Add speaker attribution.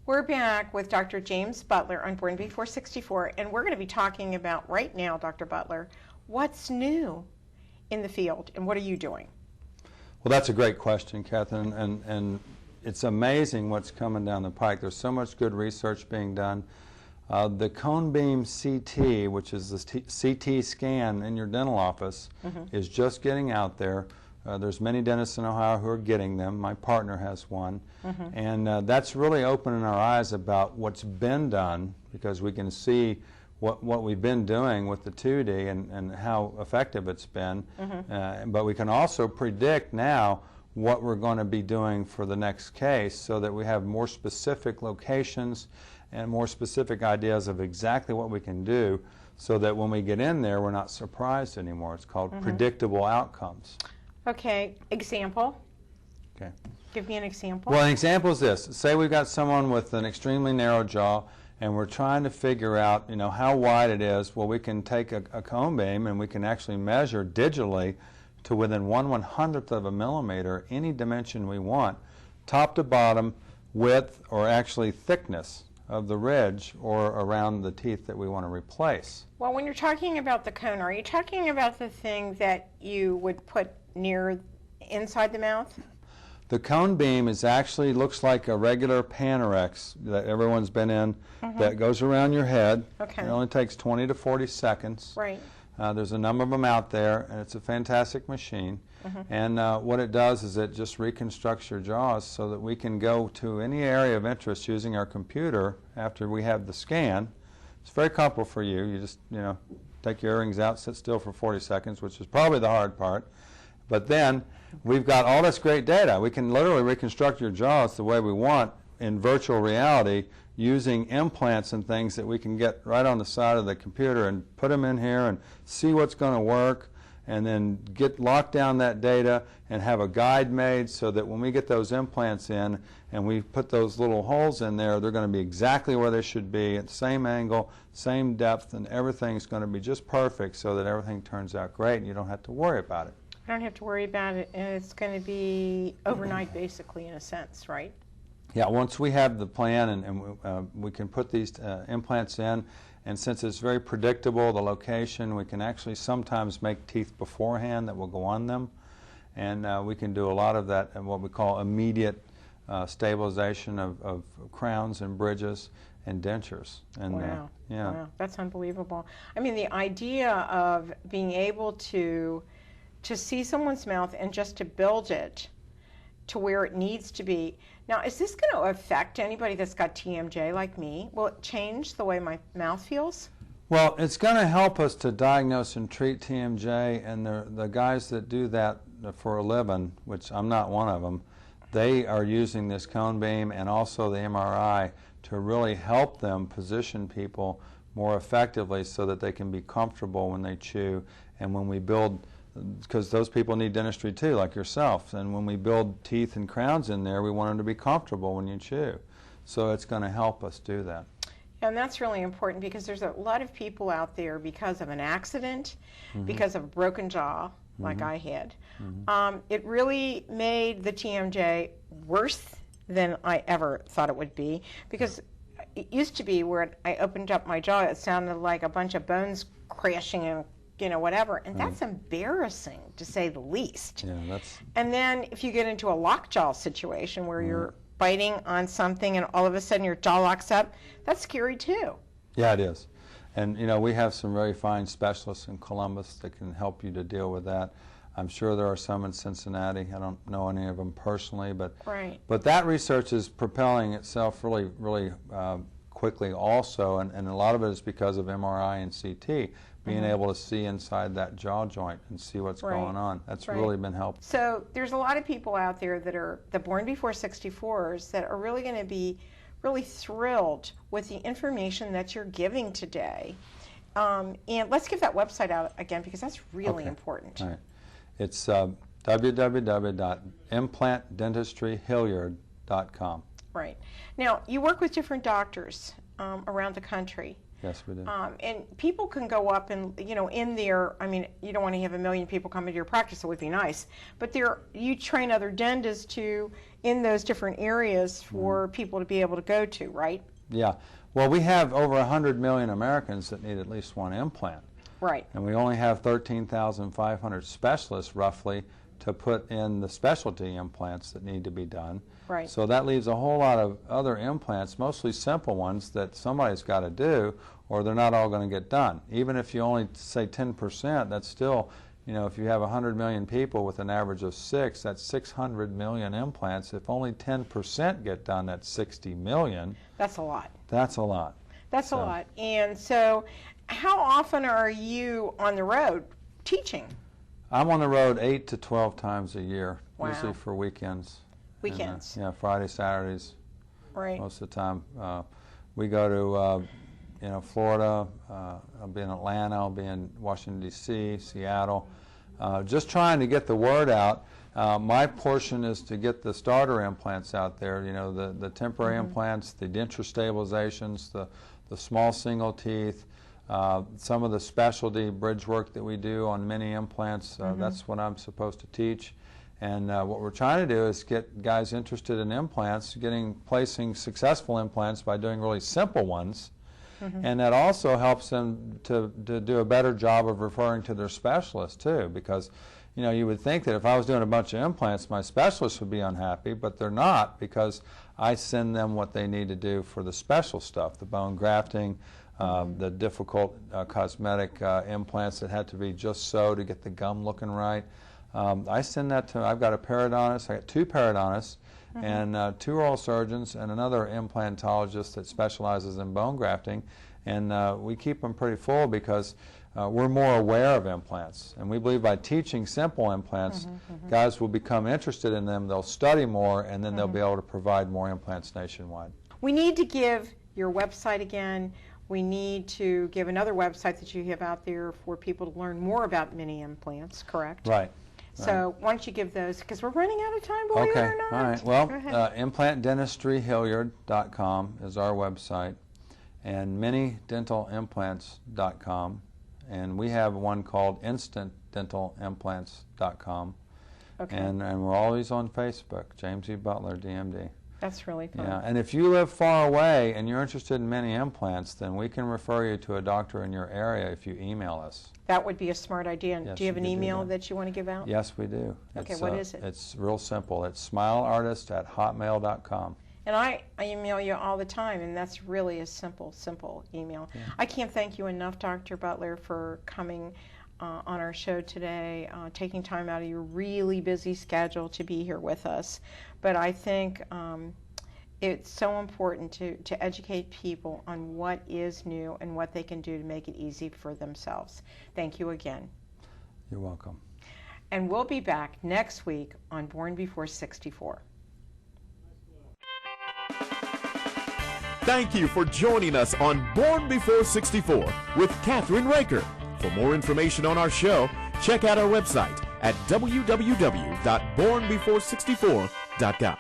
Speaker 1: We're back with Dr. James Butler on Born Before 64, and we're going to be talking about right now, Dr. Butler, what's new in the field and what are you doing?
Speaker 2: Well, that's a great question, Kathryn, and it's amazing what's coming down the pike. There's so much good research being done. The cone beam CT, which is the CT scan in your dental office, is just getting out there. There's many dentists in Ohio who are getting them. My partner has one. And that's really opening our eyes about what's been done, because we can see what we've been doing with the 2D and how effective it's been. But we can also predict now what we're going to be doing for the next case, so that we have more specific locations and more specific ideas of exactly what we can do, so that when we get in there, we're not surprised anymore. It's called predictable outcomes.
Speaker 1: Okay, example.
Speaker 2: Okay.
Speaker 1: Give me an example.
Speaker 2: Well, an example is this. Say we've got someone with an extremely narrow jaw, and we're trying to figure out, how wide it is. Well, we can take a cone beam and we can actually measure digitally to within 1/100th of a millimeter any dimension we want, top to bottom, width, or actually thickness of the ridge or around the teeth that we want to replace.
Speaker 1: Well, when you're talking about the cone, are you talking about the thing that you would put near inside the mouth?
Speaker 2: The cone beam actually looks like a regular Panorex that everyone's been in, that goes around your head.
Speaker 1: Okay.
Speaker 2: It only takes 20 to 40 seconds.
Speaker 1: Right.
Speaker 2: There's a number of them out there, and it's a fantastic machine. And what it does is it just reconstructs your jaws so that we can go to any area of interest using our computer after we have the scan. It's very comfortable for you. You just, take your earrings out, sit still for 40 seconds, which is probably the hard part. But then we've got all this great data. We can literally reconstruct your jaws the way we want in virtual reality, using implants and things that we can get right on the side of the computer and put them in here and see what's going to work, and then lock down that data and have a guide made so that when we get those implants in and we put those little holes in there, they're going to be exactly where they should be, at the same angle, same depth, and everything's going to be just perfect so that everything turns out great and you don't have to worry about it.
Speaker 1: I don't have to worry about it, and it's going to be overnight, basically, in a sense, right?
Speaker 2: Yeah, once we have the plan and we can put these implants in, and since it's very predictable, the location, we can actually sometimes make teeth beforehand that will go on them, and we can do a lot of that in what we call immediate stabilization of crowns and bridges and dentures. And,
Speaker 1: wow.
Speaker 2: Yeah.
Speaker 1: Wow, that's unbelievable. I mean, the idea of being able to see someone's mouth and just to build it to where it needs to be. Now, is this going to affect anybody that's got TMJ like me? Will it change the way my mouth feels?
Speaker 2: Well, it's going to help us to diagnose and treat TMJ, and the guys that do that for a living, which I'm not one of them, they are using this cone beam and also the MRI to really help them position people more effectively so that they can be comfortable when they chew, and when we build, because those people need dentistry too, like yourself, and when we build teeth and crowns in there, we want them to be comfortable when you chew. So it's going to help us do that.
Speaker 1: And that's really important, because there's a lot of people out there, because of an accident, because of a broken jaw, like I had. It really made the TMJ worse than I ever thought it would be, because it used to be where I opened up my jaw, it sounded like a bunch of bones crashing and whatever, and that's embarrassing, to say the least.
Speaker 2: Yeah, that's.
Speaker 1: And then if you get into a lockjaw situation where you're biting on something and all of a sudden your jaw locks up, that's scary too.
Speaker 2: Yeah, it is. And we have some very fine specialists in Columbus that can help you to deal with that. I'm sure there are some in Cincinnati. I don't know any of them personally, but but that research is propelling itself really, really quickly also, and a lot of it is because of MRI and CT, being able to see inside that jaw joint and see what's going on. That's really been helpful.
Speaker 1: So there's a lot of people out there that are the Born Before 64s that are really going to be really thrilled with the information that you're giving today. And let's give that website out again, because that's really important.
Speaker 2: All right. It's www.implantdentistryhilliard.com.
Speaker 1: Right. Now, you work with different doctors around the country.
Speaker 2: Yes, we do.
Speaker 1: And people can go up and, in there, I mean, you don't want to have 1 million people come into your practice, it would be nice. But you train other dentists in those different areas for people to be able to go to, right?
Speaker 2: Yeah. Well, we have over 100 million Americans that need at least one implant.
Speaker 1: Right.
Speaker 2: And we only have 13,500 specialists, roughly, to put in the specialty implants that need to be done.
Speaker 1: Right.
Speaker 2: So that leaves a whole lot of other implants, mostly simple ones, that somebody's got to do, or they're not all going to get done. Even if you only say 10%, that's still, if you have 100 million people with an average of 6, that's 600 million implants. If only 10% get done, that's 60 million.
Speaker 1: That's a lot.
Speaker 2: That's a lot.
Speaker 1: That's a lot. And so how often are you on the road teaching?
Speaker 2: I'm on the road 8 to 12 times a year,
Speaker 1: Wow.
Speaker 2: usually for weekends.
Speaker 1: Weekends.
Speaker 2: And, Friday, Saturdays.
Speaker 1: Right.
Speaker 2: Most of the time. We go to, Florida. I'll be in Atlanta. I'll be in Washington, D.C., Seattle. Just trying to get the word out. My portion is to get the starter implants out there, the temporary implants, the denture stabilizations, the small single teeth, some of the specialty Bridgework that we do on mini implants. That's what I'm supposed to teach. And what we're trying to do is get guys interested in implants, placing successful implants by doing really simple ones. And that also helps them to do a better job of referring to their specialist too, because you would think that if I was doing a bunch of implants, my specialists would be unhappy, but they're not, because I send them what they need to do for the special stuff, the bone grafting, the difficult cosmetic implants that had to be just so to get the gum looking right. I send that to, I've got a periodontist, I got 2 periodontists, and 2 oral surgeons, and another implantologist that specializes in bone grafting, and we keep them pretty full because we're more aware of implants, and we believe by teaching simple implants, guys will become interested in them, they'll study more, and then they'll be able to provide more implants nationwide.
Speaker 1: We need to give your website again. We need to give another website that you have out there for people to learn more about mini implants, correct?
Speaker 2: Right.
Speaker 1: So why don't you give those, because we're running out of time, believe it or not.
Speaker 2: All right. Well, ImplantDentistryHilliard.com is our website, and MiniDentalImplants.com, and we have one called InstantDentalImplants.com.
Speaker 1: Okay.
Speaker 2: And we're always on Facebook, James E. Butler, DMD.
Speaker 1: That's really fun.
Speaker 2: Yeah, and if you live far away and you're interested in mini implants, then we can refer you to a doctor in your area if you email us.
Speaker 1: That would be a smart idea.
Speaker 2: Yes,
Speaker 1: do you have an
Speaker 2: you could do
Speaker 1: email
Speaker 2: that.
Speaker 1: that you want to give out?
Speaker 2: Yes, we do.
Speaker 1: Okay, what is it?
Speaker 2: It's real simple. It's smileartist@hotmail.com.
Speaker 1: And I email you all the time, and that's really a simple email.
Speaker 2: Yeah.
Speaker 1: I can't thank you enough, Dr. Butler, for coming on our show today, taking time out of your really busy schedule to be here with us. But I think it's so important to educate people on what is new and what they can do to make it easy for themselves. Thank you again.
Speaker 2: You're welcome.
Speaker 1: And we'll be back next week on Born Before 64.
Speaker 3: Thank you for joining us on Born Before 64 with Kathryn Raaker. For more information on our show, check out our website at www.bornbefore64.com.